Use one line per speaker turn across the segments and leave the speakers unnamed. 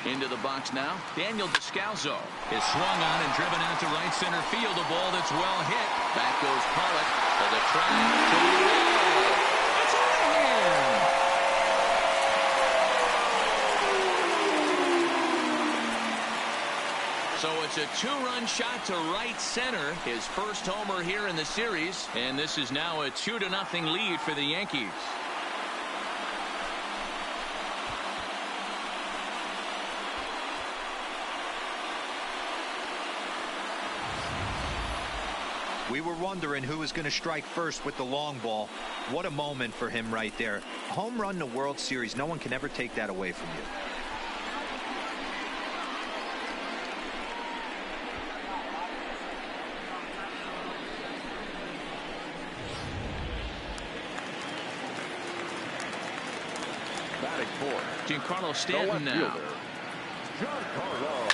Into the box now, Daniel Descalzo is swung on and driven out to right center field. A ball that's well hit. Back goes Pollock for the track to the wall. It's in here. So it's a two-run shot to right center. His first homer here in the series. And this is now a 2-0 lead for the Yankees.
We were wondering who was going to strike first with the long ball. What a moment for him right there. Home run in the World Series. No one can ever take that away from you.
Batting fourth,
Giancarlo Stanton now.
Giancarlo.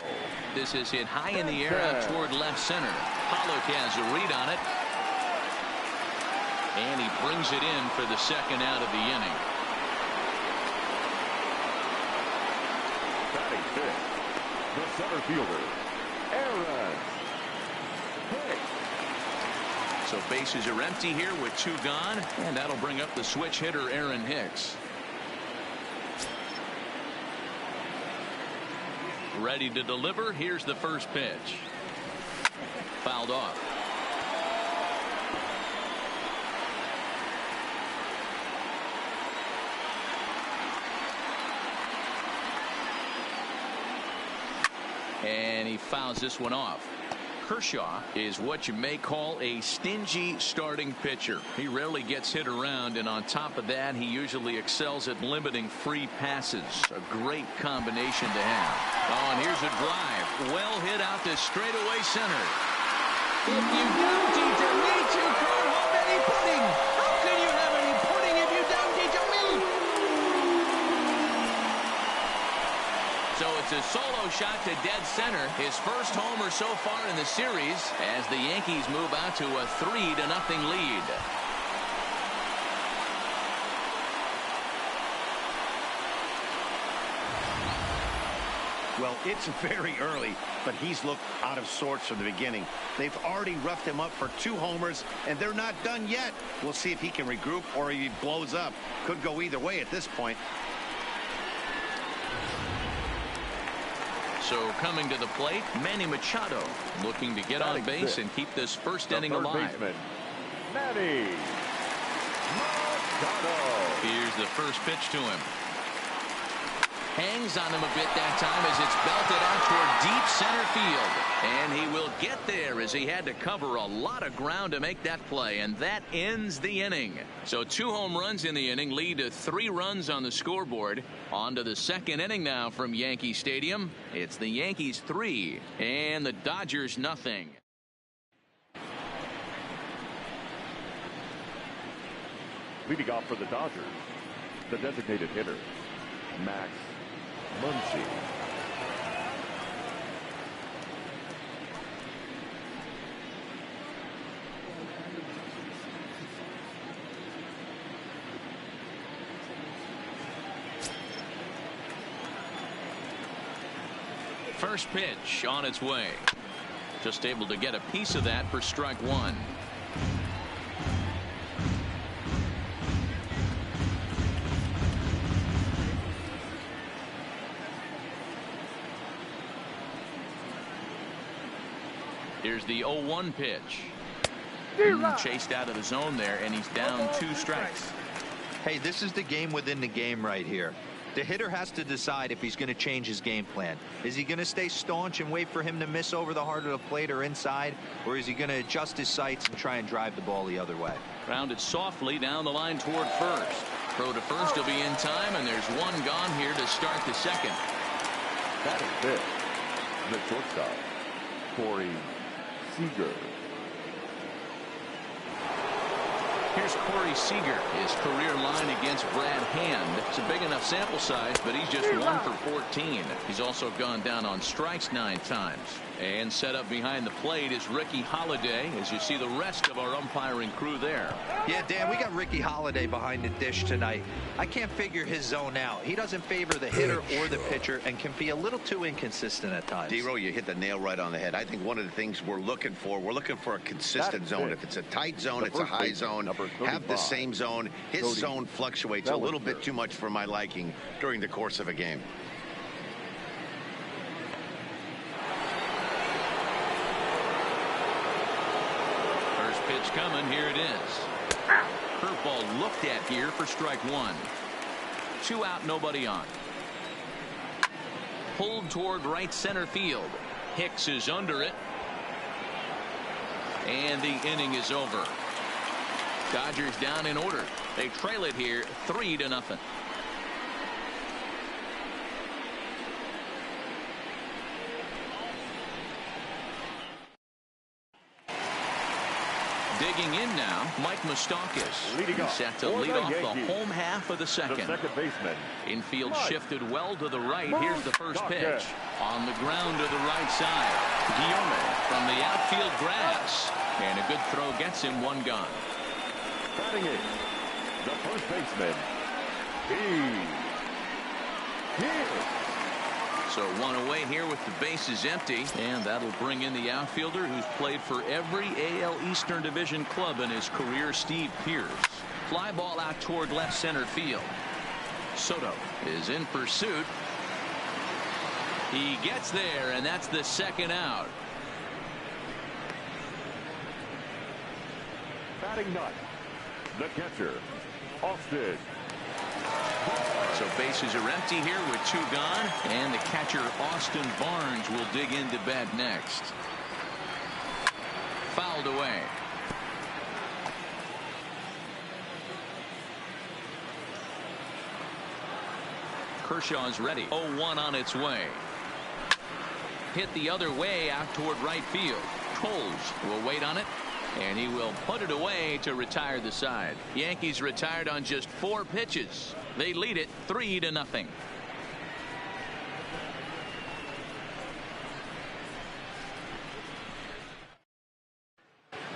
This is hit high in the air out toward left center. Pollock has a read on it. And he brings it in for the second out of the inning.
Batting fifth, the center fielder, Aaron Hicks.
So bases are empty here with 2 gone. And that'll bring up the switch hitter, Aaron Hicks. Ready to deliver. Here's the first pitch. Fouled off. And he fouls this one off. Kershaw is what you may call a stingy starting pitcher. He rarely gets hit around, and on top of that, he usually excels at limiting free passes. A great combination to have. Oh, and here's a drive. Well hit out to straightaway center. If you don't teach me to call home any pudding, how can you have any pudding if you don't teach me? So it's a solo shot to dead center. His first homer so far in the series as the Yankees move out to a 3-0 lead.
Well, it's very early, but he's looked out of sorts from the beginning. They've already roughed him up for 2 homers, and they're not done yet. We'll see if he can regroup or if he blows up. Could go either way at this point.
So coming to the plate, Manny Machado looking to get on base and keep this first inning alive.
Baseman, Manny Machado.
Here's the first pitch to him. Hangs on him a bit that time as it's belted out toward deep center field. And he will get there as he had to cover a lot of ground to make that play. And that ends the inning. So 2 home runs in the inning lead to 3 runs on the scoreboard. On to the second inning now from Yankee Stadium. It's the Yankees 3 and the Dodgers nothing.
Leading off for the Dodgers, the designated hitter, Max Muncy.
First pitch on its way. Just able to get a piece of that for strike 1. Here's the 0-1 pitch. Chased out of the zone there, and he's down 2 strikes.
Hey, this is the game within the game right here. The hitter has to decide if he's going to change his game plan. Is he going to stay staunch and wait for him to miss over the heart of the plate or inside, or is he going to adjust his sights and try and drive the ball the other way?
Grounded softly down the line toward first. Throw to first will be in time, and there's 1 gone here to start the second.
That is it. The shortstop, Corey Seager.
Here's Corey Seager. His career line against Brad Hand. It's a big enough sample size, but he's just 1 for 14. He's also gone down on strikes 9 times. And set up behind the plate is Ricky Holiday, as you see the rest of our umpiring crew there.
Yeah, Dan, we got Ricky Holiday behind the dish tonight. I can't figure his zone out. He doesn't favor the hitter or the pitcher and can be a little too inconsistent at times.
D-Row, you hit the nail right on the head. I think one of the things we're looking for a consistent zone. If it's a tight zone, it's a high zone. Have the same zone. His zone fluctuates a little bit too much for my liking during the course of a game.
Pitch coming. Here it is. Curveball looked at here for strike one. 2 out, nobody on. Pulled toward right center field. Hicks is under it. And the inning is over. Dodgers down in order. They trail it here 3-0. Digging in now, Mike Moustakas. Set to lead off the home half of the second.
The second baseman.
Infield shifted well to the right. Here's the first pitch. On the ground to the right side. Guillaume from the outfield grass. And a good throw gets him 1 gone.
Batting it, the first baseman.
So 1 away here with the bases empty, and that'll bring in the outfielder who's played for every AL Eastern Division club in his career, Steve Pearce. Fly ball out toward left center field. Soto is in pursuit. He gets there, and that's the second out.
Batting ninth, the catcher, Austin.
So bases are empty here with 2 gone, and the catcher Austin Barnes will dig into bat next. Fouled away. Kershaw's ready. 0-1 on its way. Hit the other way out toward right field. Coles will wait on it, and he will put it away to retire the side. Yankees retired on just 4 pitches. They lead it 3-0.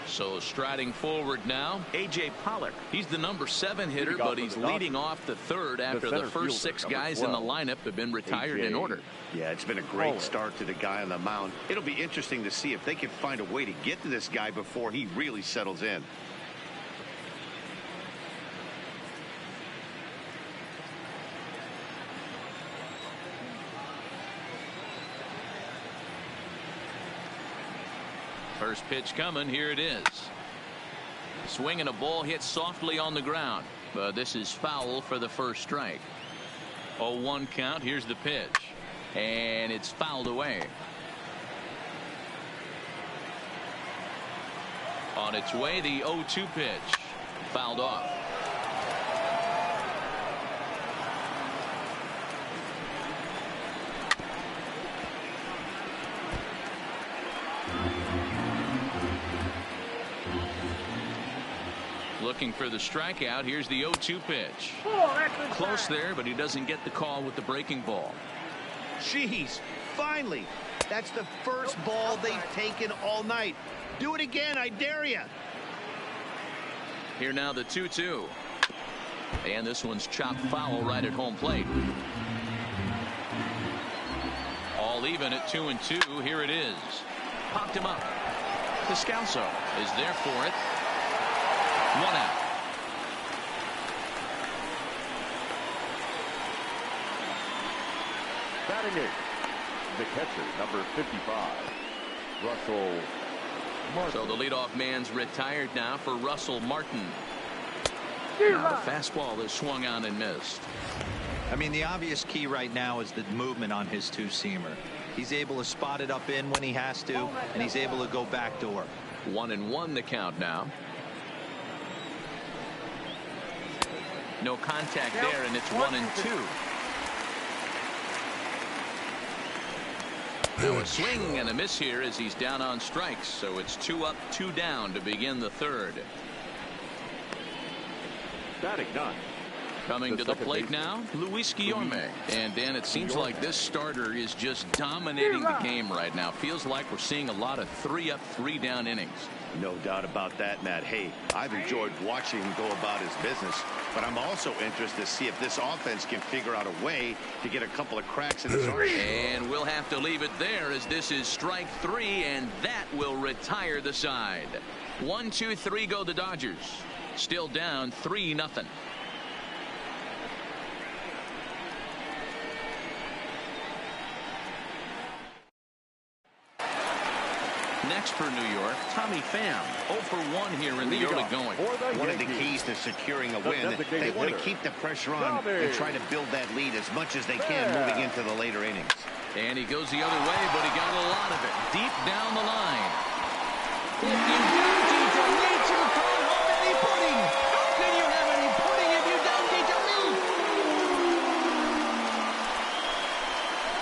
So striding forward now, A.J. Pollock. He's the number 7 hitter, but he's leading off the third after the first 6 guys in the lineup have been retired in order.
Yeah, it's been a great start to the guy on the mound. It'll be interesting to see if they can find a way to get to this guy before he really settles in.
First pitch coming. Here it is. Swinging a ball hit softly on the ground, but this is foul for the first strike. 0-1 count. Here's the pitch, and it's fouled away. On its way, the 0-2 pitch. Fouled off. Looking for the strikeout. Here's the 0-2 pitch. Close there, but he doesn't get the call with the breaking ball.
Jeez, finally. That's the first ball they've taken all night. Do it again, I dare you.
Here now the 2-2. And this one's chopped foul right at home plate. All even at 2-2. Here it is. Popped him up. Descalso is there for it. 1 out.
Batting it, the catcher, number 55, Russell Martin.
So the leadoff man's retired now for Russell Martin. Now the fastball is swung on and missed.
I mean, the obvious key right now is the movement on his 2-seamer. He's able to spot it up in when he has to, and he's able to go backdoor.
1-1 the count now. No contact there, and it's 1-2. Now a swing and a miss here as he's down on strikes, so it's 2 up, 2 down to begin the third.
Batting ninth,
Coming to the plate now, Luis Guillorme. And Dan, it seems like this starter is just dominating the game right now. Feels like we're seeing a lot of 3-up, 3-down innings.
No doubt about that, Matt. Hey, I've enjoyed watching him go about his business, but I'm also interested to see if this offense can figure out a way to get a couple of cracks in his arm.
And we'll have to leave it there as this is strike 3, and that will retire the side. 1, 2, 3 go the Dodgers. Still down 3-0. Next for New York, Tommy Pham, 0 for 1 here in the early going.
One of the keys to securing a win, they want to keep the pressure on and try to build that lead as much as they can moving into the later innings.
And he goes the other way, but he got a lot of it deep down the line. If you don't teach a lead to call home any pudding, how can you have any pudding if you don't teach a lead?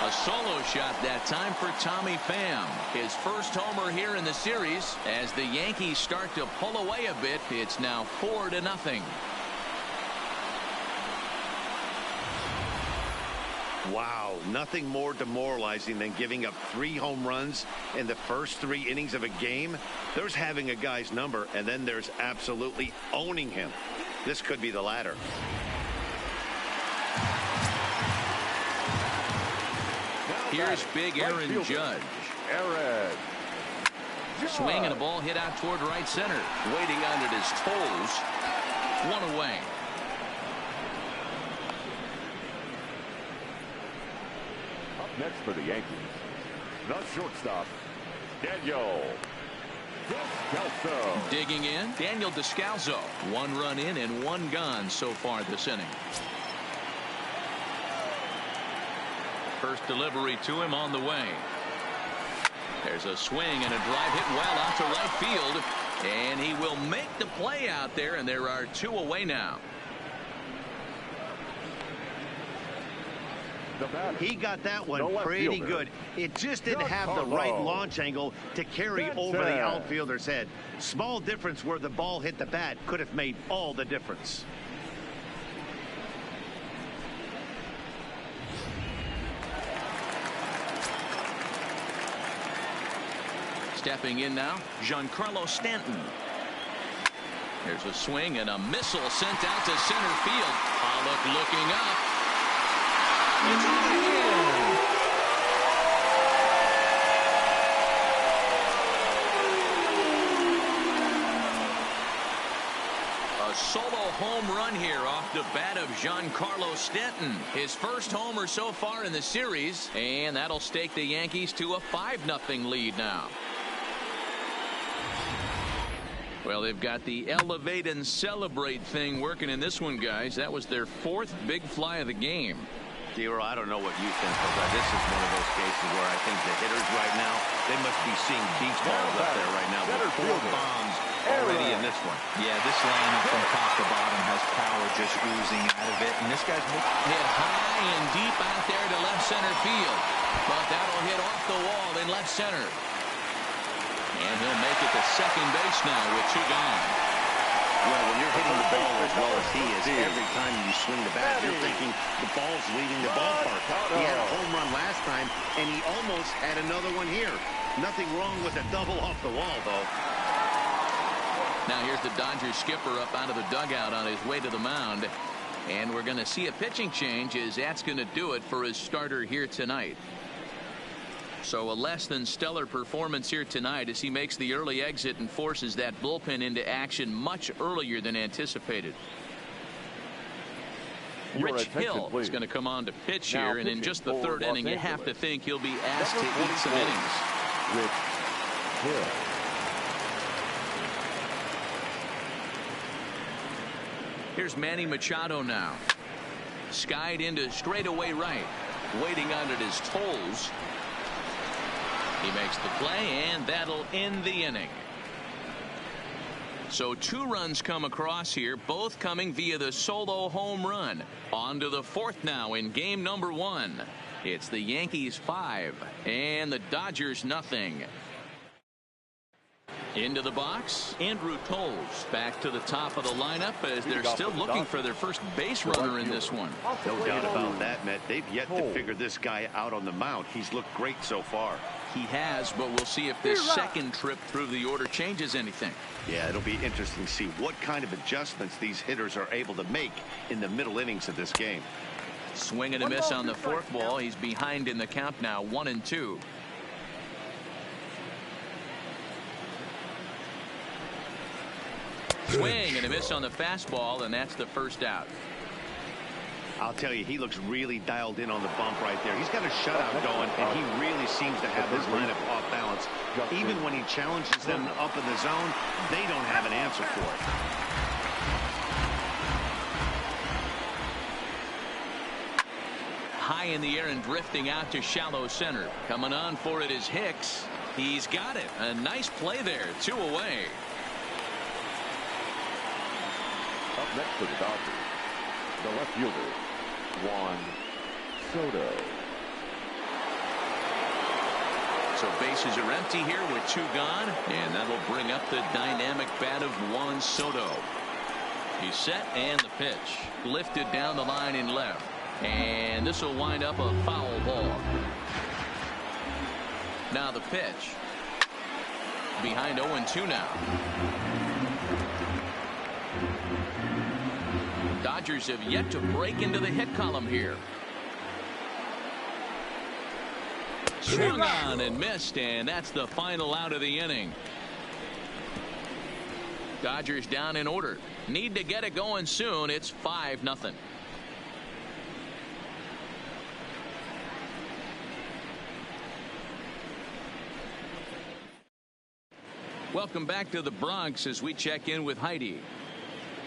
A solo shot that time for Tommy Pham. His first homer here in the series. As the Yankees start to pull away a bit, it's now 4-0.
Wow, nothing more demoralizing than giving up 3 home runs in the first 3 innings of a game. There's having a guy's number, and then there's absolutely owning him. This could be the latter.
Here's big Aaron Judge. Swing and a ball hit out toward right center. Waiting on it is Toles. 1 away.
Up next for the Yankees, the shortstop, Daniel Descalso.
Digging in, Daniel Descalso. 1 run in and 1 gone so far this inning. First delivery to him on the way. There's a swing and a drive hit well out to right field. And he will make the play out there, and there are 2 away now.
He got that one pretty good. It just didn't have the right launch angle to carry over the outfielder's head. Small difference where the ball hit the bat could have made all the difference.
Stepping in now, Giancarlo Stanton. There's a swing and a missile sent out to center field. Pollock looking up. It's right in. A solo home run here off the bat of Giancarlo Stanton. His first homer so far in the series, and that'll stake the Yankees to a 5-0 lead now. Well, they've got the elevate and celebrate thing working in this one, guys. That was their 4th big fly of the game.
D-Roll, I don't know what you think, but this is one of those cases where I think the hitters right now, they must be seeing beach balls up there right now. But 4 bombs already in this one.
Yeah, this line from top to bottom has power just oozing out of it. And this guy's
hit high and deep out there to left center field. But that'll hit off the wall in left center. And he'll make it to second base now with 2 gone.
Well, when you're hitting the ball as well as he is, every time you swing the bat, you're thinking the ball's leaving the ballpark. He had a home run last time, and he almost had another one here. Nothing wrong with a double off the wall, though.
Now here's the Dodgers skipper up out of the dugout on his way to the mound. And we're going to see a pitching change as that's going to do it for his starter here tonight. So a less than stellar performance here tonight as he makes the early exit and forces that bullpen into action much earlier than anticipated. Rich Hill is going to come on to pitch here, and in just the 3rd inning, you have to think he'll be asked to eat some innings.
Rich Hill.
Here's Manny Machado now. Skied into straightaway right. Waiting on it is Toles. He makes the play, and that'll end the inning. So 2 runs come across here, both coming via the solo home run. On to the 4th now in game number 1. It's the Yankees 5 and the Dodgers 0. Into the box, Andrew Toles back to the top of the lineup as they're still looking for their first base runner in this one.
No doubt about that, Matt. They've yet to figure this guy out on the mound. He's looked great so far.
He has, but we'll see if this second trip through the order changes anything.
Yeah, it'll be interesting to see what kind of adjustments these hitters are able to make in the middle innings of this game.
Swing and a miss on the fourth ball. He's behind in the count now, 1-2. Swing and a miss on the fastball, and that's the first out.
I'll tell you, he looks really dialed in on the bump right there. He's got a shutout going, and he really seems to have his lineup off balance. Even when he challenges them up in the zone, they don't have an answer for it.
High in the air and drifting out to shallow center. Coming on for it is Hicks. He's got it. A nice play there. 2 away.
Up next for the Dodgers, the left fielder, Juan Soto.
So bases are empty here with 2 gone, and that'll bring up the dynamic bat of Juan Soto. He's set, and the pitch lifted down the line in left, and this will wind up a foul ball. Now the pitch behind 0-2 now. Dodgers have yet to break into the hit column here. Swung on and missed, and that's the final out of the inning. Dodgers down in order. Need to get it going soon. It's 5-0. Welcome back to the Bronx as we check in with Heidi.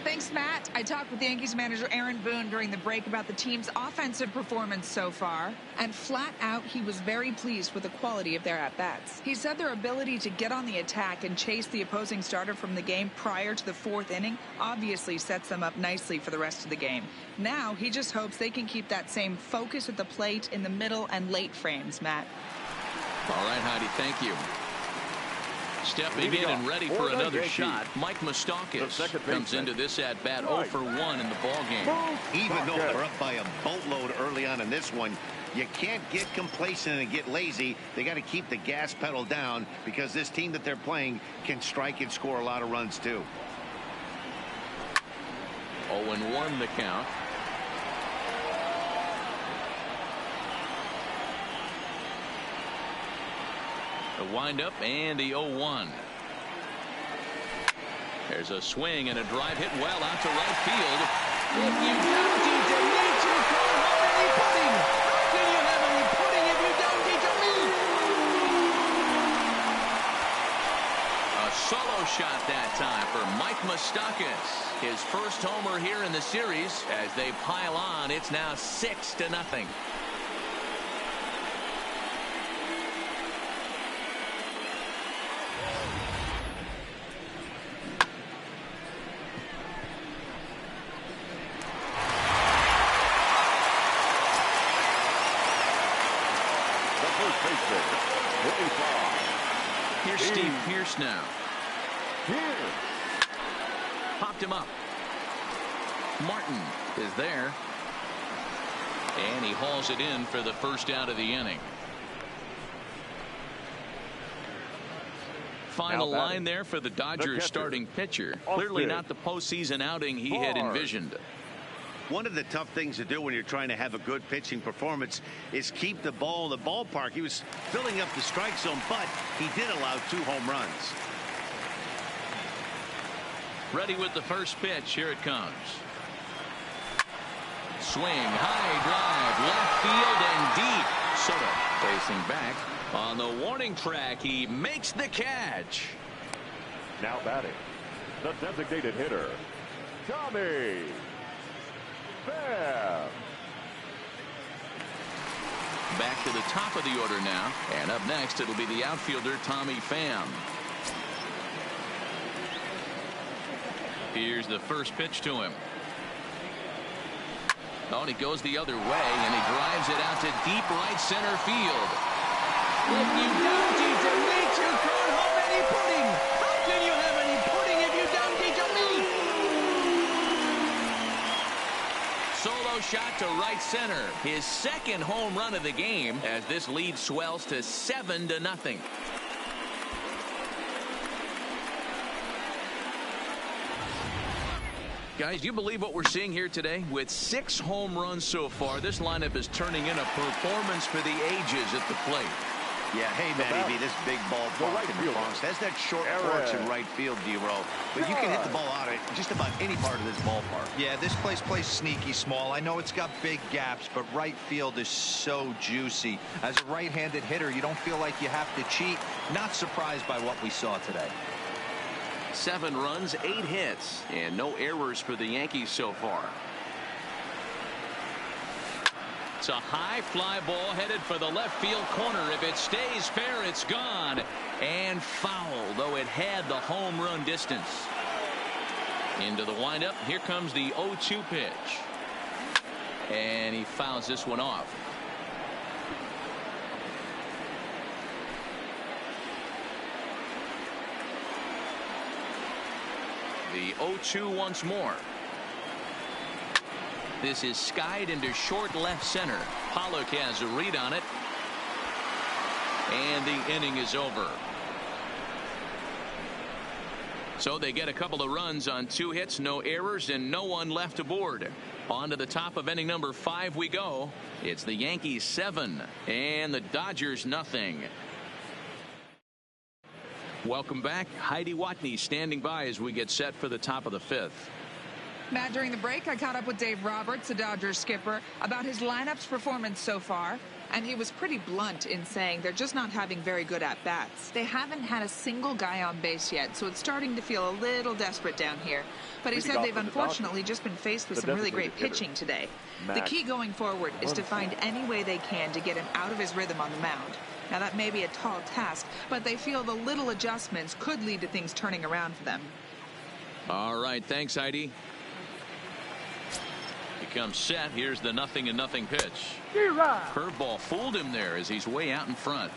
Thanks, Matt. I talked with Yankees manager Aaron Boone during the break about the team's offensive performance so far, and flat out, he was very pleased with the quality of their at-bats. He said their ability to get on the attack and chase the opposing starter from the game prior to the 4th inning obviously sets them up nicely for the rest of the game. Now, he just hopes they can keep that same focus at the plate in the middle and late frames, Matt.
All right, Heidi, thank you. Stepping in and ready for another shot, Mike Moustakas comes into this at-bat 0 for 1 in the ballgame.
Even though they're up by a boatload early on in this one, you can't get complacent and get lazy. They got to keep the gas pedal down because this team that they're playing can strike and score a lot of runs too.
0-1 the count. The windup and the 0-1. There's a swing and a drive hit well out to right field. If you don't eat the meat, you can't have any pudding. How can you have any pudding if you don't eat the meat? A solo shot that time for Mike Moustakas. His first homer here in the series. As they pile on, it's now 6-0. Here's Steve Pearce now. Popped him up. Martin is there. And he hauls it in for the first out of the inning. Final line there for the Dodgers starting pitcher. Clearly not the postseason outing he had envisioned.
One of the tough things to do when you're trying to have a good pitching performance is keep the ball in the ballpark. He was filling up the strike zone, but he did allow 2 home runs.
Ready with the first pitch. Here it comes. Swing, high drive, left field and deep. Soto facing back on the warning track. He makes the catch.
Now batting, the designated hitter, Tommy Pham.
Back to the top of the order now, and up next it'll be the outfielder Tommy Pham. Here's the first pitch to him. Oh, and he goes the other way, and he drives it out to deep right center field. If you don't eat the meat, you can't have any pudding. How throw shot to right center. His second home run of the game as this lead swells to 7-0. Guys, do you believe what we're seeing here today? With 6 home runs so far, this lineup is turning in a performance for the ages at the plate.
Yeah, hey, Matty B, this big ballpark in the Bronx has that short porch in right field, D-Row. But you can hit the ball out of just about any part of this ballpark.
Yeah, this place plays sneaky small. I know it's got big gaps, but right field is so juicy. As a right-handed hitter, you don't feel like you have to cheat. Not surprised by what we saw today.
7 runs, 8 hits, and no errors for the Yankees so far. It's a high fly ball headed for the left field corner. If it stays fair, it's gone. And foul, though it had the home run distance. Into the windup. Here comes the 0-2 pitch. And he fouls this one off. The 0-2 once more. This is skied into short left center. Pollock has a read on it. And the inning is over. So they get a couple of runs on 2 hits, no errors, and no one left aboard. On to the top of inning number 5 we go. It's the Yankees 7 and the Dodgers nothing. Welcome back. Heidi Watney standing by as we get set for the top of the 5th.
Matt, during the break, I caught up with Dave Roberts, the Dodgers skipper, about his lineup's performance so far. And he was pretty blunt in saying they're just not having very good at-bats. They haven't had a single guy on base yet, so it's starting to feel a little desperate down here. But he said they've unfortunately just been faced with some really great pitching today. The key going forward is to find any way they can to get him out of his rhythm on the mound. Now, that may be a tall task, but they feel the little adjustments could lead to things turning around for them.
All right, thanks, Heidi. He comes set. Here's the 0-0 pitch. Curveball fooled him there as he's way out in front.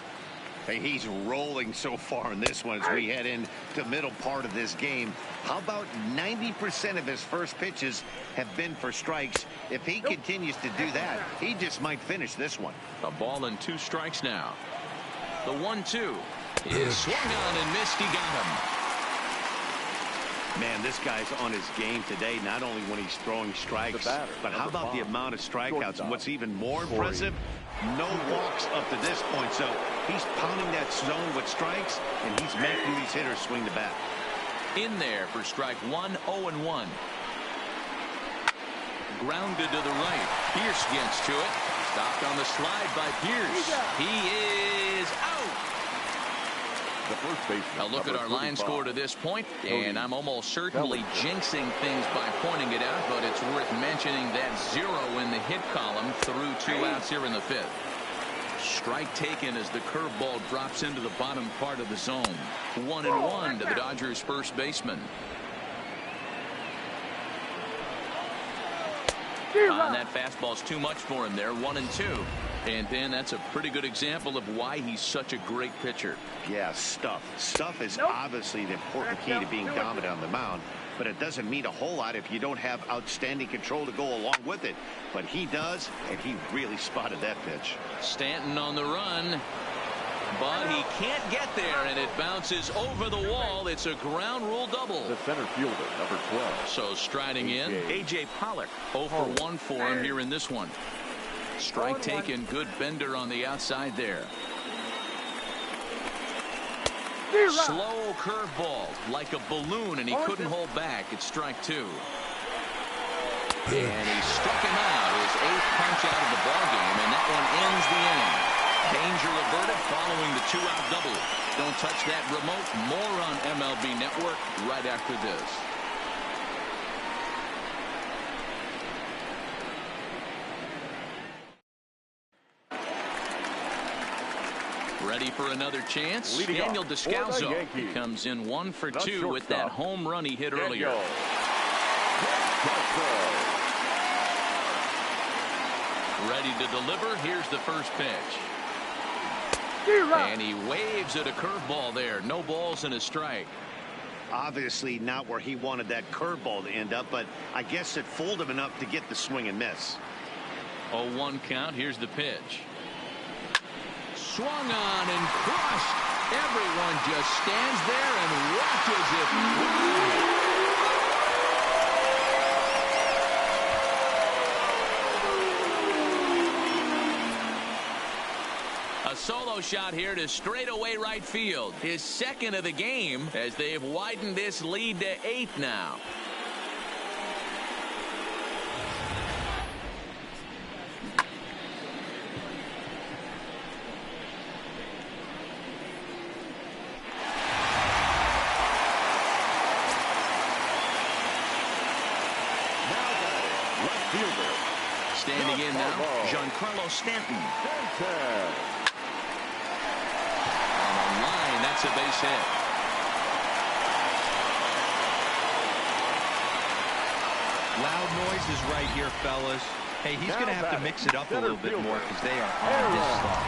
Hey, he's rolling so far in this one as we head into the middle part of this game. How about 90% of his first pitches have been for strikes? If he continues to do that, he just might finish this one.
A ball and 2 strikes now. The 1-2 is swung on and missed. He got him.
Man, this guy's on his game today, not only when he's throwing strikes, but how about the amount of strikeouts? And what's even more impressive, no walks up to this point. So he's pounding that zone with strikes, and he's making these hitters swing the bat.
In there for strike 1, 0-1. Grounded to the right. Pierce gets to it. Stopped on the slide by Pierce. He is out.
The first baseman.
Now look at our line score to this point, and I'm almost certainly jinxing things by pointing it out, but it's worth mentioning that 0 in the hit column through 2 outs here in the 5th. Strike taken as the curveball drops into the bottom part of the zone. 1-1 to the Dodgers first baseman. That fastball's too much for him there. 1-2. And then that's a pretty good example of why he's such a great pitcher.
Yeah, stuff. Stuff is obviously the important key to being dominant on the mound, but it doesn't mean a whole lot if you don't have outstanding control to go along with it. But he does, and he really spotted that pitch.
Stanton on the run, but he can't get there, and it bounces over the wall. It's a ground rule double.
The center fielder, number 12.
So striding in, A.J. Pollock. 0 for 1 for him here in this one. Strike taken. Good bender on the outside there. Slow curveball like a balloon, and he couldn't hold back. It's strike 2. And he struck him out. His 8th punch out of the ballgame, and that one ends the inning. Danger averted following the 2-out double. Don't touch that remote. More on MLB Network right after this. Ready for another chance?
Leading
Daniel
off
Descalso comes in 1 for 2 with that home run he hit earlier. Ready to deliver. Here's the first pitch. And he waves at a curveball there. No balls and a strike.
Obviously not where he wanted that curveball to end up, but I guess it fooled him enough to get the swing and miss.
0-1 count. Here's the pitch. Swung on and crushed. Everyone just stands there and watches it. A solo shot here to straightaway right field. His second of the game as they've widened this lead to 8 now. Standing in now, Giancarlo Stanton. On the line, that's a base hit.
Loud noises right here, fellas. Hey, he's going to have to mix it up a little bit more because they are on this stuff.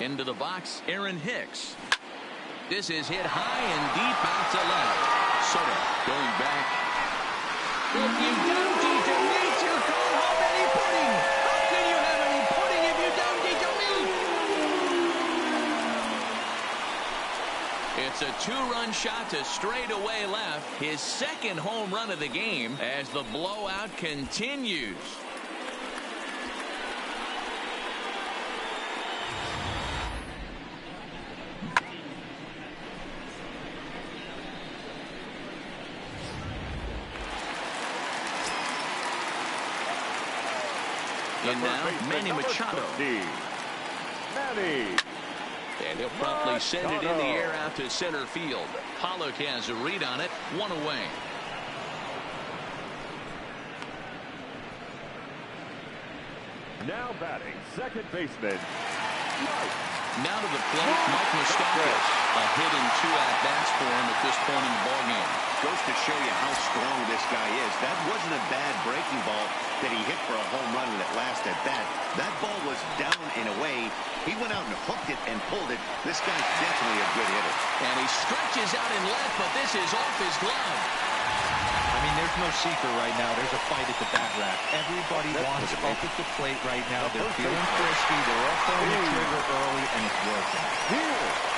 Into the box, Aaron Hicks. This is hit high and deep out to left. Soto going back. If you don't eat your meat, you call home any pudding. How can you have any pudding if you don't eat your meat? It's a 2-run shot to straightaway left. His second home run of the game as the blowout continues. In now, Manny Machado.
Manny.
And he'll promptly send it in the air out to center field. Pollock has a read on it. 1 away.
Now batting, second baseman.
Now to the plate, Mike Moustakas. A hit in 2 at-bats for him at this point in the ballgame.
Goes to show you how strong this guy is. That wasn't a bad breaking ball that he hit for a home run in that last at-bat. That ball was down and away. He went out and hooked it and pulled it. This guy's definitely a good hitter.
And he stretches out in left, but this is off his glove.
I mean, there's no secret right now. There's a fight at the bat rack. Everybody wants up at the plate right now. They're feeling frisky. They're all throwing the trigger early, and it's working.
Here.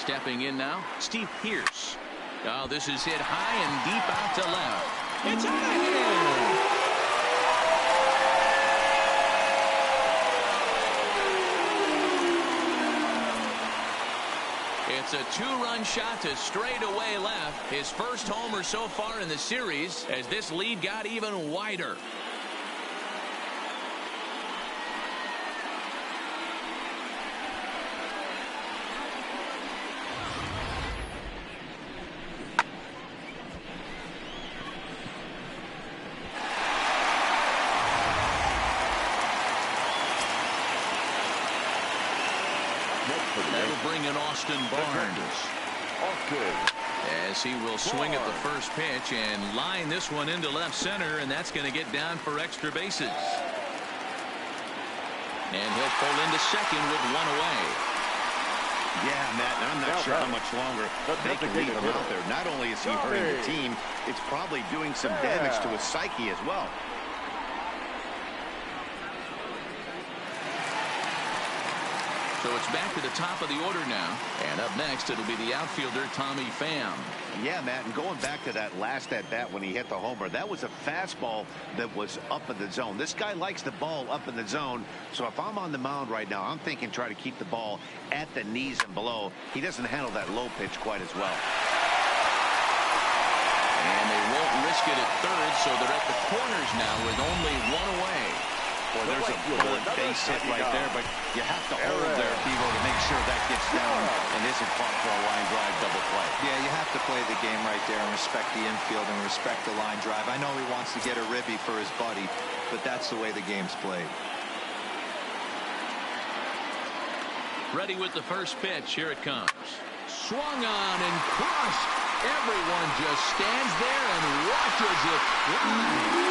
Stepping in now, Steve Pearce. Oh, this is hit high and deep out to left. It's out of here. It's a 2-run shot to straightaway left. His first homer so far in the series as this lead got even wider. That'll bring in Austin Barnes. As he will swing at the first pitch and line this one into left center, and that's going to get down for extra bases. And he'll pull into second with 1 away.
Yeah, Matt, and I'm not sure how much longer they can leave him out there. Not only is he hurting the team, it's probably doing some damage to his psyche as well.
So it's back to the top of the order now. And up next, it'll be the outfielder, Tommy Pham.
Yeah, Matt, and going back to that last at-bat when he hit the homer, that was a fastball that was up in the zone. This guy likes the ball up in the zone, so if I'm on the mound right now, I'm thinking try to keep the ball at the knees and below. He doesn't handle that low pitch quite as well.
And they won't risk it at third, so they're at the corners now with only 1 away.
Well, there's a bullet base hit right there, but you have to hold there, Bevo, to make sure that gets down and isn't caught for a line drive double play.
Yeah, you have to play the game right there and respect the infield and respect the line drive. I know he wants to get a ribby for his buddy, but that's the way the game's played.
Ready with the first pitch. Here it comes. Swung on and crushed. Everyone just stands there and watches it fly.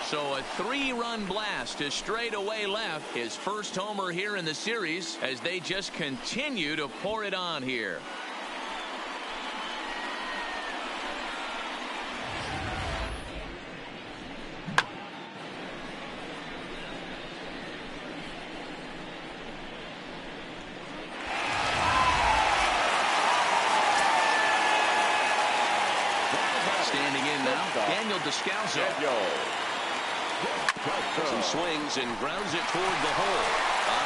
So a 3-run blast to straightaway left. His first homer here in the series as they just continue to pour it on here. Standing in now, Daniel Descalso. Some swings and grounds it toward the hole.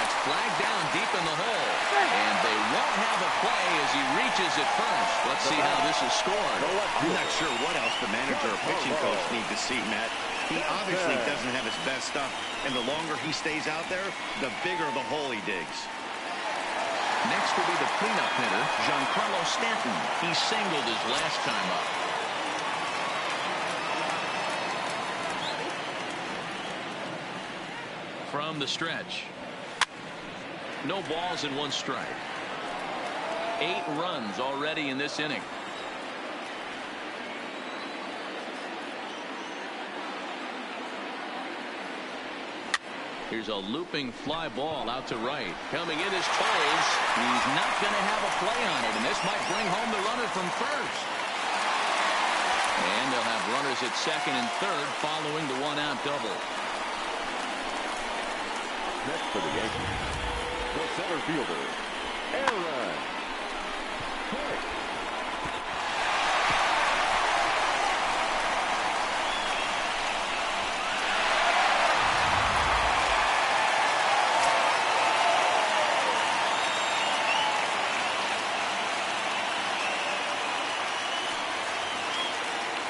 It's flagged down deep in the hole. And they won't have a play as he reaches it first. Let's see how this is scored.
I'm not sure what else the manager or pitching coach need to see, Matt. He obviously doesn't have his best stuff. And the longer he stays out there, the bigger the hole he digs.
Next will be the cleanup hitter, Giancarlo Stanton. He singled his last time up. From the stretch. No balls and 1 strike. 8 runs already in this inning. Here's a looping fly ball out to right. Coming in is Toles. He's not going to have a play on it, and this might bring home the runner from first. And they'll have runners at second and third following the 1-out double.
Next for the Yankees, the center fielder, Aaron Hicks.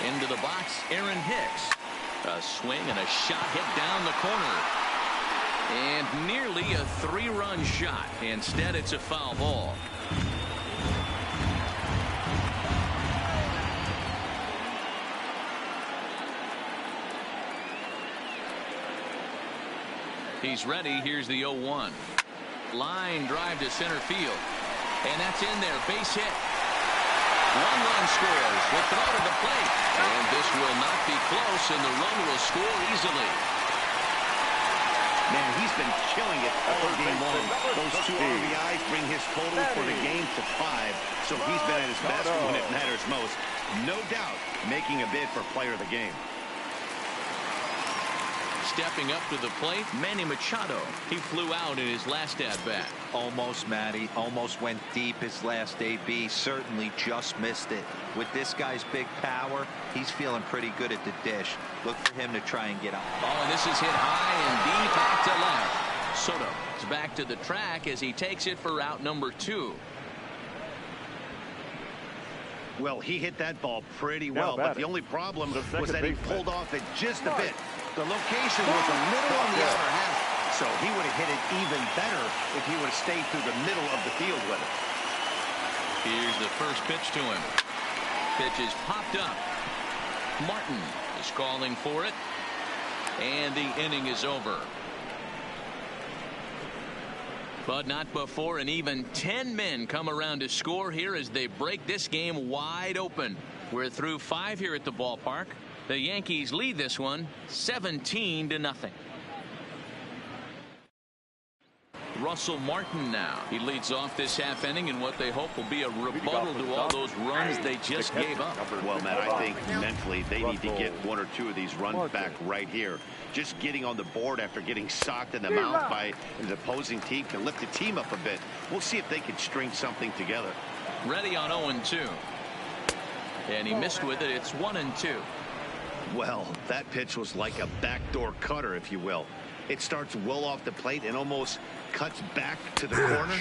Into the box, Aaron Hicks. A swing and a shot hit down the corner. And nearly a 3-run shot. Instead, it's a foul ball. He's ready. Here's the 0-1. Line drive to center field. And that's in there. Base hit. 1 run scores. The throw to the plate. And this will not be close, and the run will score easily.
Man, he's been killing it all game long. Those 2 RBIs bring his total for the game to 5, so he's been at his best when it matters most. No doubt making a bid for player of the game.
Stepping up to the plate, Manny Machado. He flew out in his last at-bat.
Almost, Matty. Almost went deep his last AB. Certainly just missed it. With this guy's big power, he's feeling pretty good at the dish. Look for him to try and get up.
Oh, and this is hit high and deep out to left. Soto is back to the track as he takes it for out number 2.
Well, he hit that ball pretty well, but the only problem was that he pulled off it just a bit. The location was a little on the outer half, so he would have hit it even better if he would have stayed through the middle of the field with it.
Here's the first pitch to him. Pitch is popped up. Martin is calling for it, and the inning is over. But not before an even 10 men come around to score here as they break this game wide open. We're through 5 here at the ballpark. The Yankees lead this one 17-0. Russell Martin now. He leads off this half inning in what they hope will be a rebuttal to all those runs they just gave up.
Well, Matt, I think mentally they need to get 1 or 2 of these runs back right here. Just getting on the board after getting socked in the mouth by the opposing team can lift the team up a bit. We'll see if they can string something together.
Ready on 0-2. And he missed with it. It's 1-2.
Well, that pitch was like a backdoor cutter, if you will. It starts well off the plate and almost cuts back to the corner.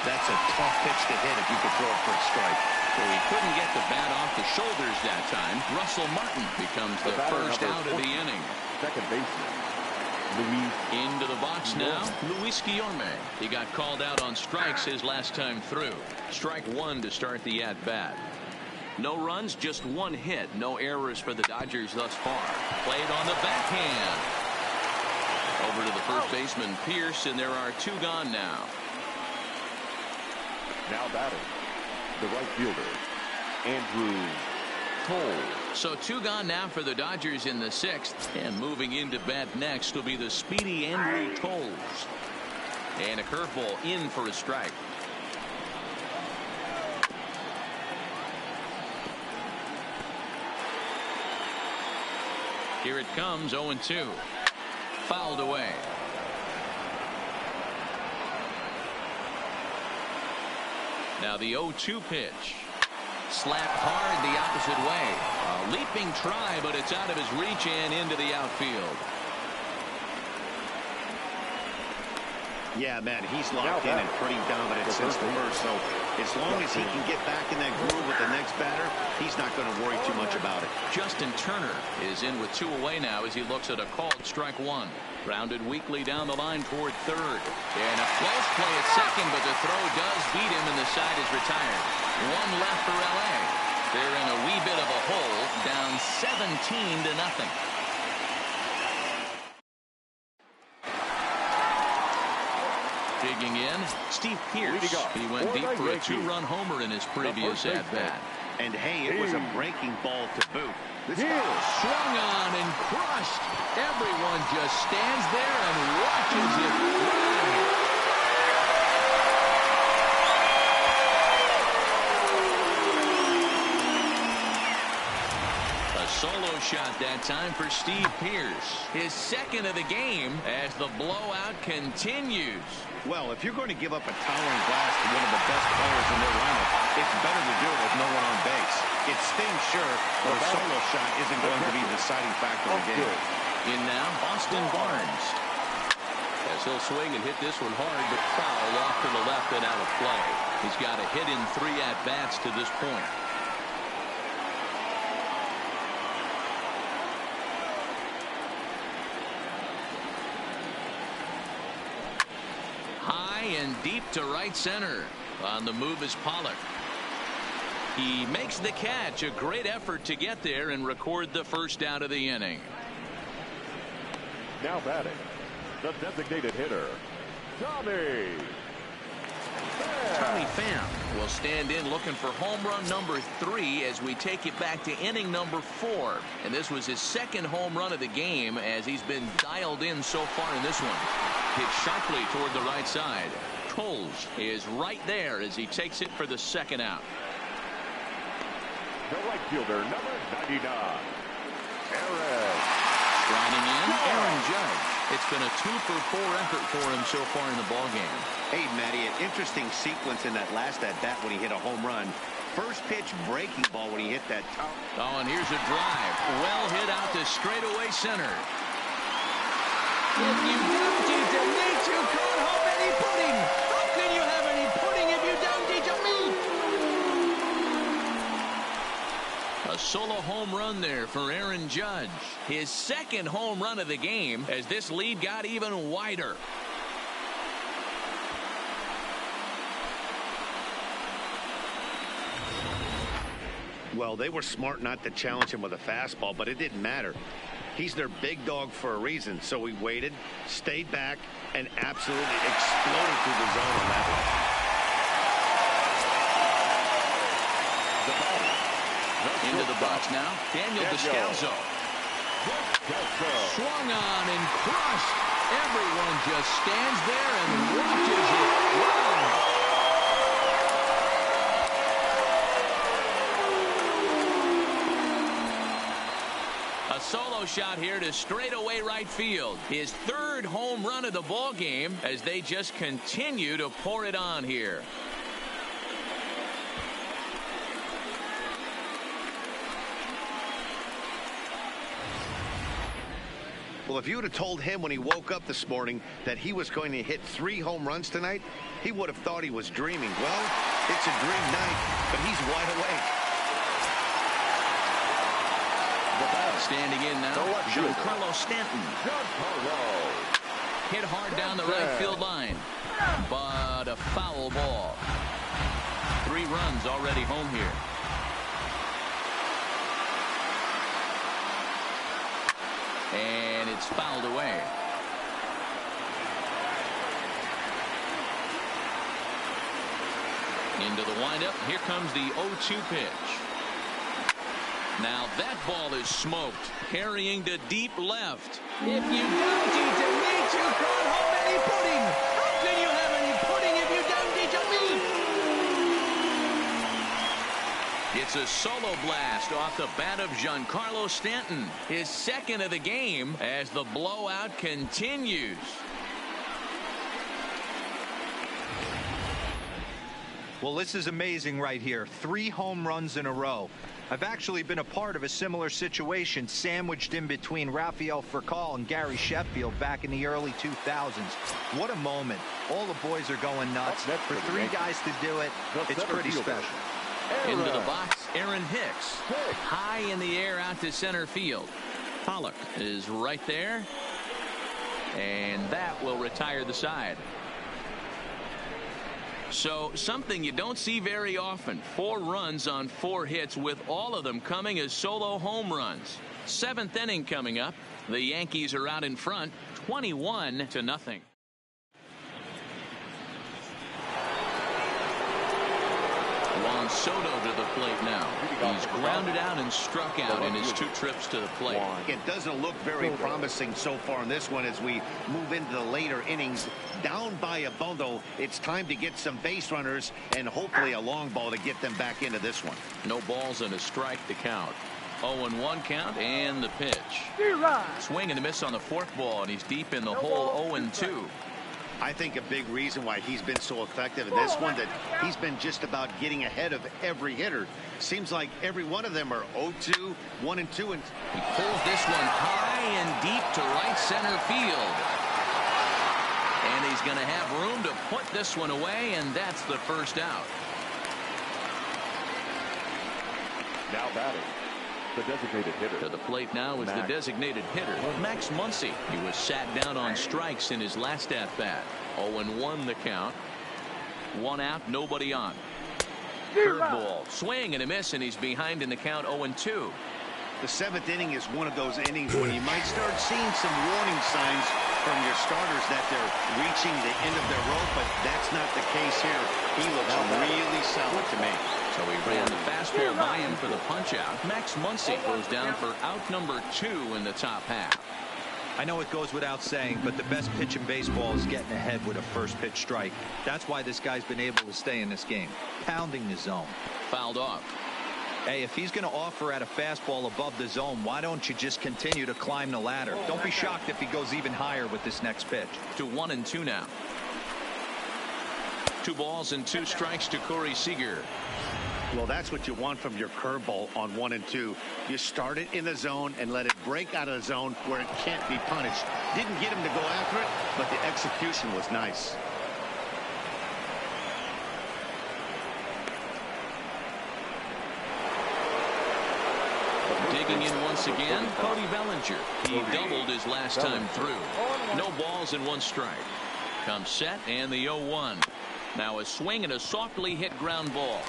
That's a tough pitch to hit if you could throw it for a strike.
So he couldn't get the bat off the shoulders that time. Russell Martin becomes the first out of the inning.
Second baseman, Luis.
Into the box now, Luis Guillorme. He got called out on strikes his last time through. Strike 1 to start the at-bat. No runs, just one hit. No errors for the Dodgers thus far. Played on the backhand. Over to the first baseman, Pierce, and there are 2 gone now.
Now batting, the right fielder, Andrew Cole.
So 2 gone now for the Dodgers in the 6th. And moving into bat next will be the speedy Andrew Toles. And a curveball in for a strike. Here it comes, 0-2. Fouled away. Now the 0-2 pitch. Slapped hard the opposite way. A leaping try, but it's out of his reach and into the outfield.
Yeah, man, he's locked in and pretty dominant since the first. So as long as he can get back in that groove with the next batter, he's not going to worry too much about it.
Justin Turner is in with 2 away now as he looks at a called strike 1. Grounded weakly down the line toward third. And a close play at second, but the throw does beat him and the side is retired. 1 left for L.A. They're in a wee bit of a hole, down 17-0. Digging in, Steve Pierce. He went deep for a 2-run homer in his previous at-bat.
And hey, it was a breaking ball to boot. This ball
swung on and crushed. Everyone just stands there and watches it fly. A solo shot that time for Steve Pierce. His 2nd of the game as the blowout continues.
Well, if you're going to give up a towering blast to one of the best players in their lineup, it's better to do it with no one on base. It stings, sure, but a solo shot isn't going to be the deciding factor of the game.
In now, Austin Barnes. As he'll swing and hit this one hard, but foul off to the left and out of play. He's got a hit in 3 at-bats to this point. And deep to right center. On the move is Pollock. He makes the catch. A great effort to get there and record the first out of the inning.
Now batting, the designated hitter, Tommy
Pham will stand in looking for home run number 3 as we take it back to inning number 4. And this was his 2nd home run of the game as he's been dialed in so far in this one. Hit sharply toward the right side. Toles is right there as he takes it for the 2nd out.
The right fielder, number 99, Aaron.
Striding in, Aaron Judge. It's been a 2-for-4 effort for him so far in the ballgame.
Hey, Matty, an interesting sequence in that last at-bat when he hit a home run. First pitch breaking ball when he hit that top.
Oh, and here's a drive. Well hit out to straightaway center. If you don't teach a meat, you can't have any pudding. How can you have any pudding if you don't teach a meat? A solo home run there for Aaron Judge. His 2nd home run of the game as this lead got even wider.
Well, they were smart not to challenge him with a fastball, but it didn't matter. He's their big dog for a reason, so he waited, stayed back, and absolutely exploded through the zone on that
one.
Into the box now, Daniel Descalso. Swung on and crushed. Everyone just stands there and watches it. Wow. A solo shot here to straightaway right field. His 3rd home run of the ball game as they just continue to pour it on here.
Well, if you would have told him when he woke up this morning that he was going to hit 3 home runs tonight, he would have thought he was dreaming. Well, it's a dream night, but he's wide awake.
Standing in now, Giancarlo Stanton. Hit hard down the right field line, but a foul ball. 3 runs already home here. fouled away. Into the windup. Here comes the 0-2 pitch. Now that ball is smoked, carrying to deep left. If you don't eat your meat, you can't have any pudding. How can you have any pudding if you don't eat your meat? It's a solo blast off the bat of Giancarlo Stanton, his second of the game as the blowout continues.
Well, this is amazing right here. 3 home runs in a row. I've actually been a part of a similar situation sandwiched in between Rafael Furcal and Gary Sheffield back in the early 2000s. What a moment. All the boys are going nuts. For 3 guys to do it, it's pretty special.
Into the box, Aaron Hicks. High in the air out to center field. Pollock is right there. And that will retire the side. So something you don't see very often. 4 runs on 4 hits, with all of them coming as solo home runs. 7th inning coming up. The Yankees are out in front, 21-0. Juan Soto to the plate now. He's grounded out and struck out in his 2 trips to the plate.
It doesn't look very promising so far in this one as we move into the later innings. Down by a bundle, it's time to get some base runners and hopefully a long ball to get them back into this one.
No balls and a strike to count. 0-1 count and the pitch. Swing and a miss on the 4th ball, and he's deep in the hole. 0-2.
I think a big reason why he's been so effective in this one, that he's been just about getting ahead of every hitter. Seems like every one of them are 0-2, 1-2, and
he pulls this one high and deep to right center field. And he's going to have room to put this one away, and that's the first out.
Now batting, the designated hitter.
To the plate now is the designated hitter, Max Muncy. He was sat down on strikes in his last at-bat. 0-1 the count. 1 out, nobody on. Curveball, swing and a miss, and he's behind in the count. 0-2.
the 7th inning is one of those innings when you might start seeing some warning signs from your starters that they're reaching the end of their rope, but that's not the case here. He looks really solid to me.
So he ran the fastball by him for the punch-out. Max Muncy goes down for out number 2 in the top half.
I know it goes without saying, but the best pitch in baseball is getting ahead with a first pitch strike. That's why this guy's been able to stay in this game, pounding the zone.
Fouled off.
Hey, if he's going to offer at a fastball above the zone, why don't you just continue to climb the ladder? Don't be shocked if he goes even higher with this next pitch.
To 1-2 now. 2 balls and 2 strikes to Corey Seager.
Well, that's what you want from your curveball on 1 and 2. You start it in the zone and let it break out of the zone where it can't be punished. Didn't get him to go after it, but the execution was nice.
Digging in once again, Cody Bellinger. He doubled his last time through. No balls and 1 strike. Comes set and the 0-1. Now a swing and a softly hit ground ball.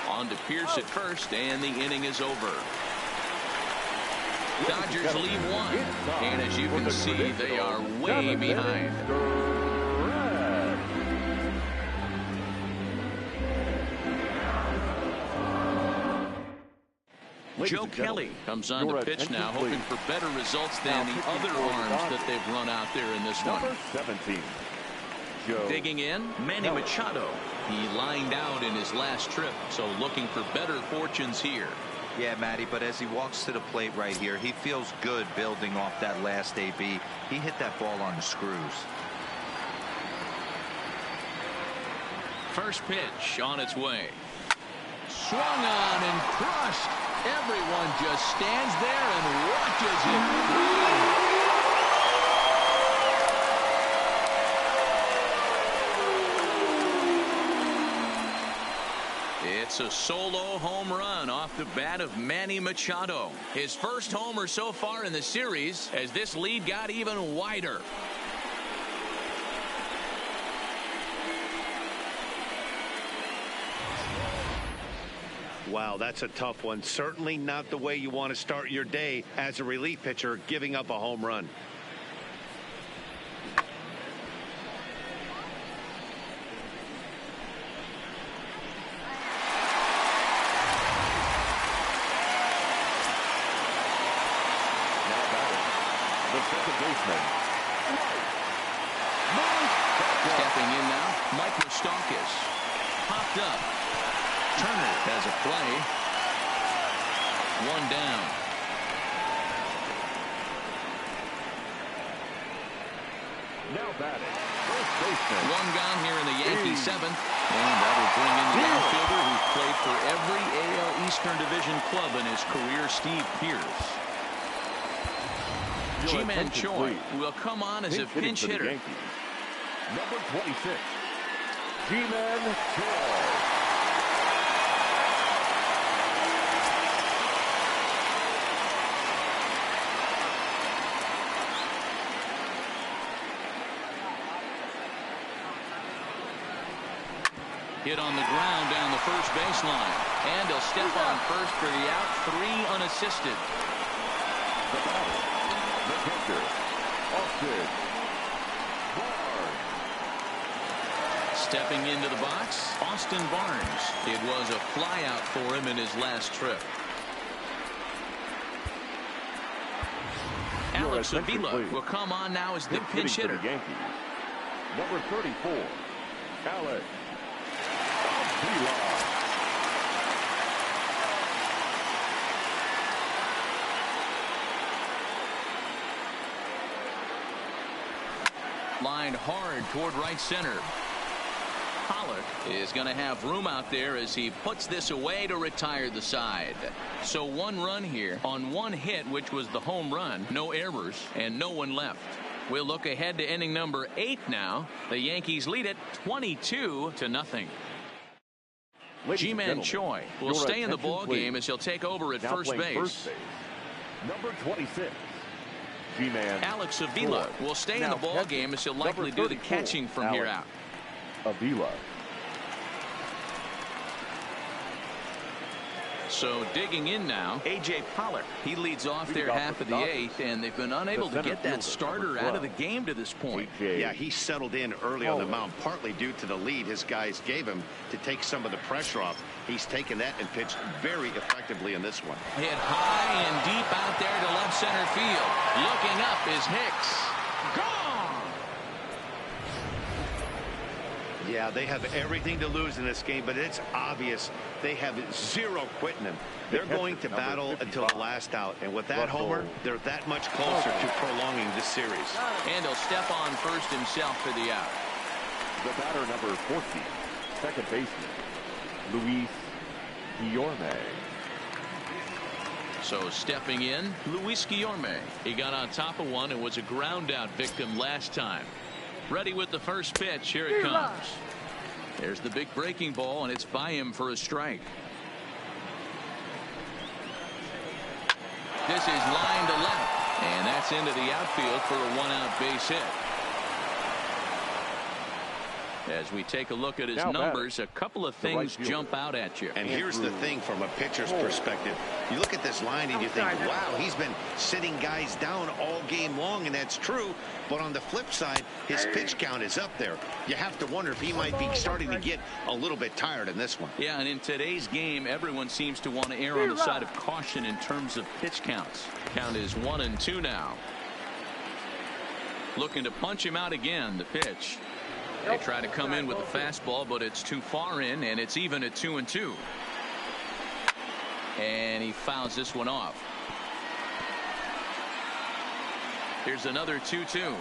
On to Pierce at first, and the inning is over. Dodgers lead 1, and as you can see, they are way behind. Joe Kelly comes on to pitch now, hoping for better results than the other arms that they've run out there in this one.
Number 17.
Digging in, Manny Machado. He lined out in his last trip, so looking for better fortunes here.
Yeah, Matty, but as he walks to the plate right here, he feels good building off that last AB. He hit that ball on the screws.
First pitch on its way. Swung on and crushed. Everyone just stands there and watches it fly. It's a solo home run off the bat of Manny Machado. His first homer so far in the series as this lead got even wider.
Wow, that's a tough one. Certainly not the way you want to start your day as a relief pitcher, giving up a home run.
Microstalkis popped up. Turner has a play. One down.
Now batting, first baseman.
One gone here in the Yankee seventh. And that will bring in the outfielder who played for every AL Eastern Division club in his career, Steve Pearce. Ji-Man Choi will come on as a pinch hitter.
Number 26, Ji-Man Choi.
Hit on the ground down the first baseline. And he'll step on first for the out. 3 unassisted.
The batter, the pitcher, Austin Barnes.
Stepping into the box, Austin Barnes. It was a flyout for him in his last trip. Alex Avila will come on now as the pinch hitter.
Yankees. Number 34, Alex Avila.
Lined hard toward right center. Pollock is going to have room out there as he puts this away to retire the side. So 1 run here on 1 hit, which was the home run. No errors and no one left. We'll look ahead to inning number 8 now. The Yankees lead it 22-0. Ji-Man Choi will stay in the ball game as he'll take over at first base.
Number 26, Ji-Man
Alex Avila will stay in the ball game as he'll likely do the catching from here out.
Avila.
So digging in now, A.J. Pollock. He leads off their half of the 8th, and they've been unable to get that starter out of the game to this point.
Yeah, he settled in early on the mound, partly due to the lead his guys gave him to take some of the pressure off. He's taken that and pitched very effectively in this one.
Hit high and deep out there to left center field. Looking up is Hicks. Gone!
Yeah, they have everything to lose in this game, but it's obvious they have 0 quitting him. They're going to battle until the last out, and with that homer, they're that much closer to prolonging this series.
And he'll step on first himself for the out.
The batter, number 14, second baseman, Luis Guillorme.
So stepping in, Luis Guillorme. He got on top of one and was a ground out victim last time. Ready with the first pitch. Here it comes. There's the big breaking ball, and it's by him for a strike. This is line to left, and that's into the outfield for a 1-out base hit. As we take a look at his numbers, a couple of things jump out at you.
And here's the thing from a pitcher's perspective. You look at this line and you think, wow, he's been sitting guys down all game long, and that's true. But on the flip side, his pitch count is up there. You have to wonder if he might be starting to get a little bit tired in this one.
Yeah, and in today's game, everyone seems to want to err on the side of caution in terms of pitch counts. Count is 1-2 now. Looking to punch him out again, the pitch. They try to come in with the fastball, but it's too far in, and it's even at 2-2. And he fouls this one off. Here's another 2-2.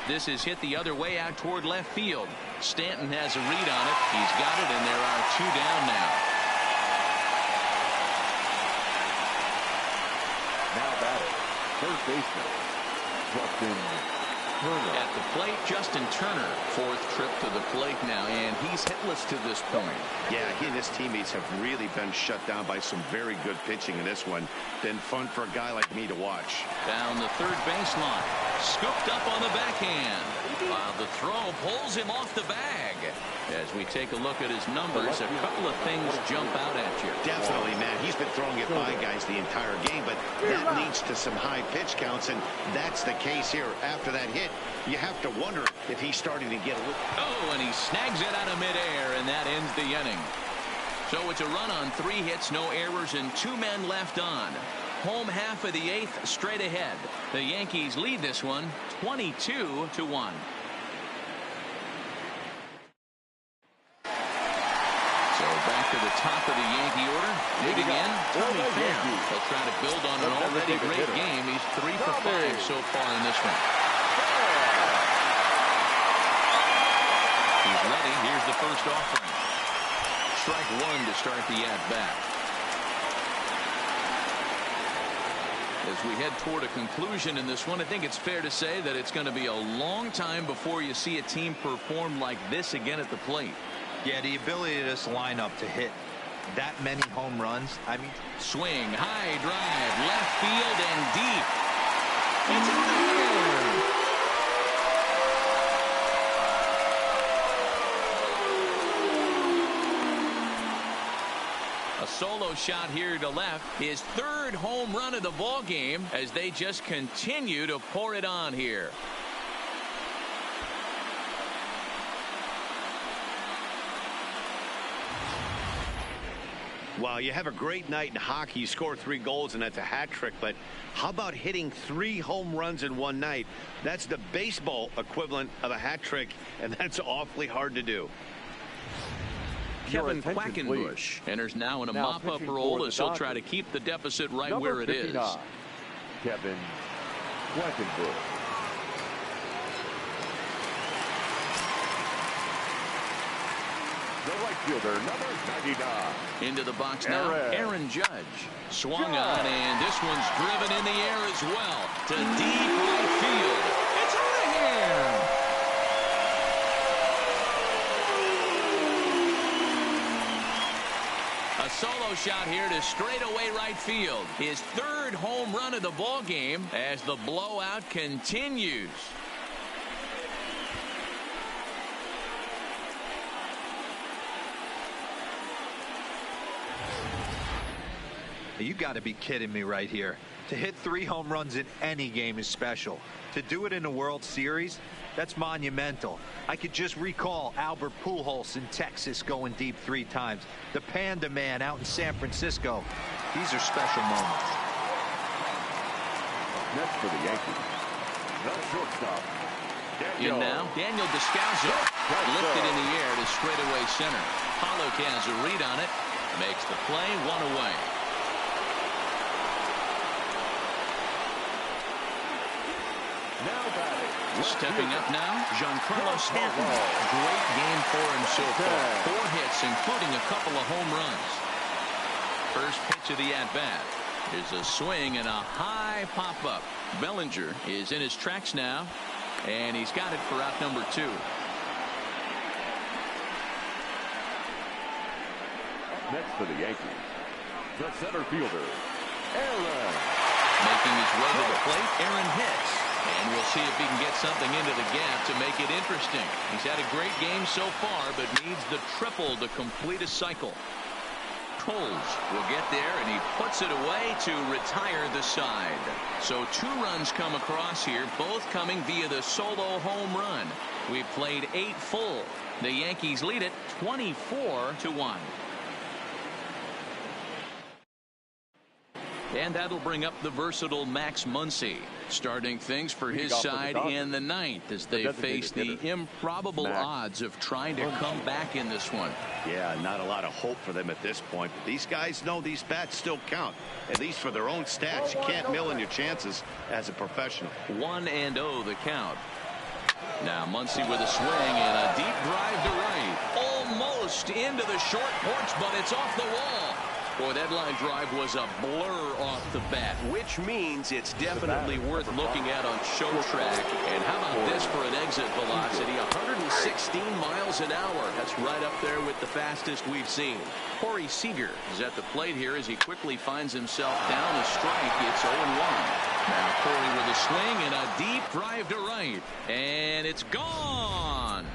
This is hit the other way out toward left field. Stanton has a read on it. He's got it, and there are 2 down now.
Now batting, third baseman, Justin Turner.
At the plate, Justin Turner, 4th trip to the plate now, and he's hitless to this point.
Yeah, he and his teammates have really been shut down by some very good pitching in this one. Been fun for a guy like me to watch.
Down the third baseline, scooped up on the backhand, while the throw pulls him off the bag. As we take a look at his numbers, a couple of things jump out at you.
Definitely, man. He's been throwing it by guys the entire game, but that leads to some high pitch counts, and that's the case here. After that hit, you have to wonder if he's starting to get a little...
Oh, and he snags it out of midair, and that ends the inning. So it's a run on 3 hits, no errors, and 2 men left on. Home half of the 8th, straight ahead. The Yankees lead this one 22-1. So back to the top of the Yankee order. Leading in, Tommy Pham. They'll try to build on an already great game. He's 3 for 5 so far in this one. He's ready. Here's the first offering. Strike one to start the at-bat. As we head toward a conclusion in this one, I think it's fair to say that it's going to be a long time before you see a team perform like this again at the plate.
Yeah, the ability of this lineup to hit that many home runs. I mean,
swing, high drive, left field and deep. It's out of here. A solo shot here to left. His 3rd home run of the ball game as they just continue to pour it on here.
Well, you have a great night in hockey. You score 3 goals, and that's a hat trick. But how about hitting 3 home runs in one night? That's the baseball equivalent of a hat trick, and that's awfully hard to do.
Kevin Quackenbush enters now in a mop-up role as he'll try to keep the deficit right where it is.
Kevin Quackenbush. The right fielder, number 99.
Into the box now, Aaron Judge. Swung on, and this one's driven in the air as well to deep right field. It's out of here. A solo shot here to straightaway right field. His 3rd home run of the ball game as the blowout continues.
you got to be kidding me right here. To hit 3 home runs in any game is special. To do it in a World Series, that's monumental. I could just recall Albert Pujols in Texas going deep 3 times. The Panda Man out in San Francisco. These are special moments.
Next for the Yankees, the shortstop,
In now, Daniel Descalso lifted in the air to straightaway center. Pollock has a read on it. Makes the play, 1 away.
Now batting.
Stepping up now, Giancarlo Stanton. Great game for him so far. 4 hits, including a couple of home runs. First pitch of the at-bat. There's a swing and a high pop-up. Bellinger is in his tracks now, and he's got it for out number 2.
Next for the Yankees, the center fielder, Aaron.
Making his way to the plate, Aaron hits. And we'll see if he can get something into the gap to make it interesting. He's had a great game so far, but needs the triple to complete a cycle. Coles will get there, and he puts it away to retire the side. So 2 runs come across here, both coming via the solo home run. We've played 8 full. The Yankees lead it 24-1. And that'll bring up the versatile Max Muncy, starting things for his side in the 9th as they face the improbable odds of trying to come back in this one.
Yeah, not a lot of hope for them at this point, but these guys know these bats still count, at least for their own stats. You can't mill in your chances as a professional.
1-0 the count. Now Muncy with a swing and a deep drive to right. Almost into the short porch, but it's off the wall. Boy, that line drive was a blur off the bat, which means it's definitely worth looking at on show track. And how about this for an exit velocity? 116 miles an hour. That's right up there with the fastest we've seen. Corey Seager is at the plate here as he quickly finds himself down a strike. It's 0-1. Now Corey with a swing and a deep drive to right. And it's gone.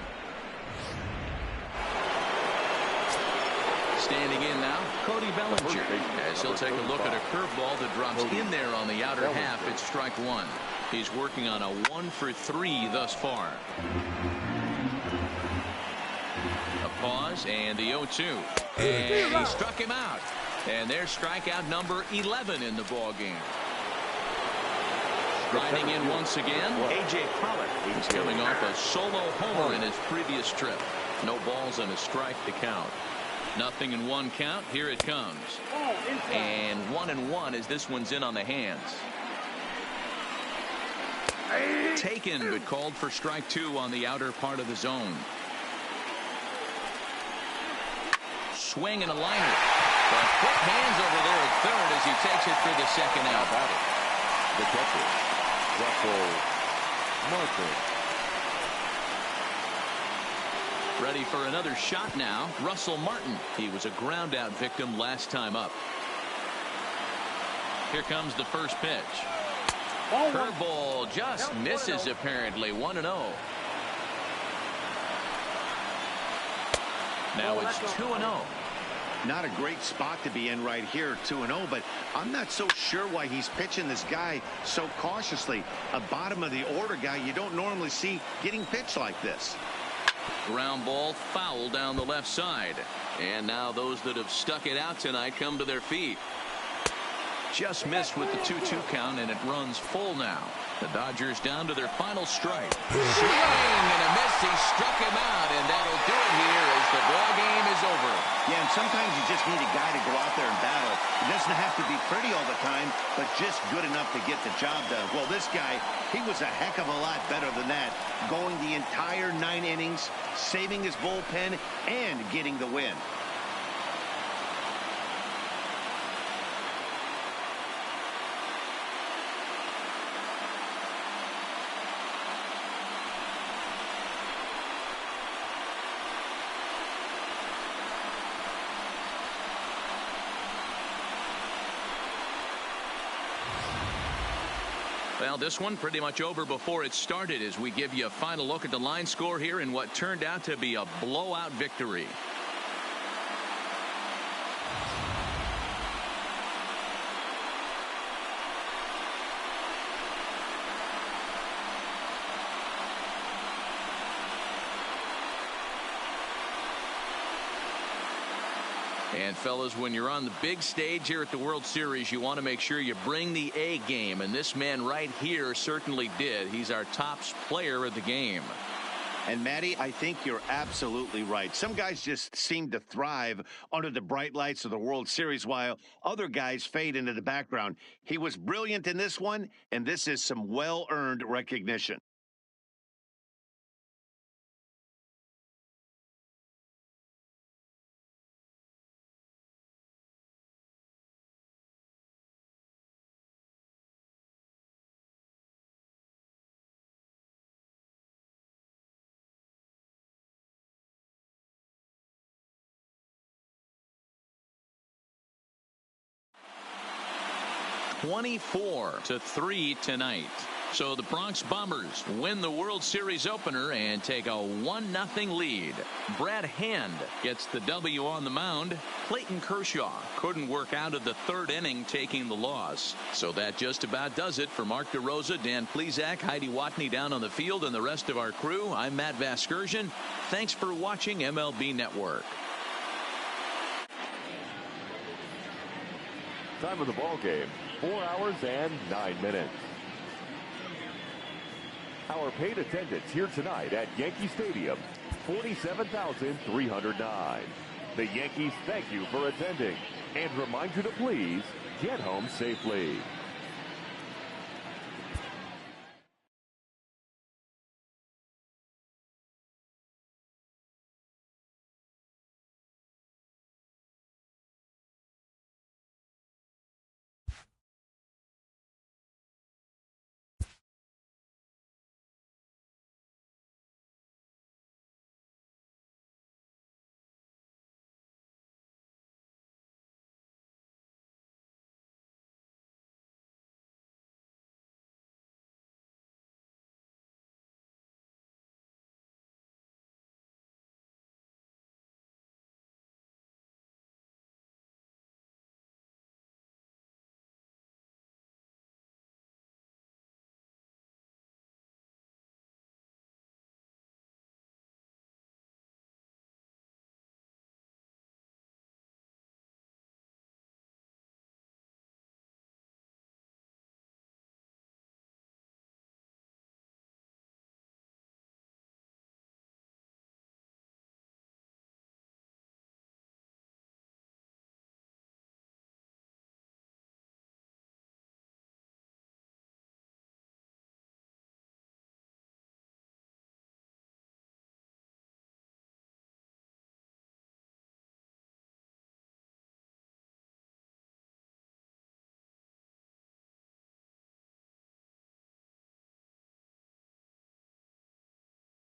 Standing in now, Cody Bellinger, as he'll take a look at a curveball that drops in there on the outer half. It's strike 1. He's working on a 1 for 3 thus far. A pause and the 0-2. And he struck him out. And there's strikeout number 11 in the ball game. Riding in once again, A.J. Pollock. He's coming off a solo homer in his previous trip. No balls and a strike to count. 0-1 count. Here it comes. And 1-1 as this one's in on the hands. Taken, but called for strike 2 on the outer part of the zone. Swing and a liner. But quick hands over there at third as he takes it for the second out.
The catcher, Russell Martin.
Ready for another shot now. Russell Martin. He was a ground out victim last time up. Here comes the first pitch. Curveball just misses apparently. 1-0. Now it's 2-0.
Not a great spot to be in right here, 2-0, but I'm not so sure why he's pitching this guy so cautiously. A bottom of the order guy you don't normally see getting pitched like this.
Ground ball foul down the left side. And now those that have stuck it out tonight come to their feet. Just missed with the 2-2 count, and it runs full now. The Dodgers down to their final strike. Swing and a miss. He struck him out, and that'll do it here as the ball game is over.
Yeah, and sometimes you just need a guy to go out there and battle. It doesn't have to be pretty all the time, but just good enough to get the job done. Well, this guy, he was a heck of a lot better than that, going the entire 9 innings, saving his bullpen, and getting the win.
Well, this one pretty much over before it started as we give you a final look at the line score here in what turned out to be a blowout victory. And fellas, when you're on the big stage here at the World Series, you want to make sure you bring the A game, and this man right here certainly did. He's our top player of the game.
And Matty, I think you're absolutely right. Some guys just seem to thrive under the bright lights of the World Series while other guys fade into the background. He was brilliant in this one, and this is some well-earned recognition.
(24-3) tonight. So the Bronx Bombers win the World Series opener and take a 1-0 lead. Brad Hand gets the W on the mound. Clayton Kershaw couldn't work out of the third inning, taking the loss. So that just about does it for Mark DeRosa, Dan Plesac, Heidi Watney down on the field, and the rest of our crew. I'm Matt Vasgersian. Thanks for watching MLB Network.
Time of the ball game, 4 hours and 9 minutes. Our paid attendance here tonight at Yankee Stadium, 47,309. The Yankees thank you for attending and remind you to please get home safely.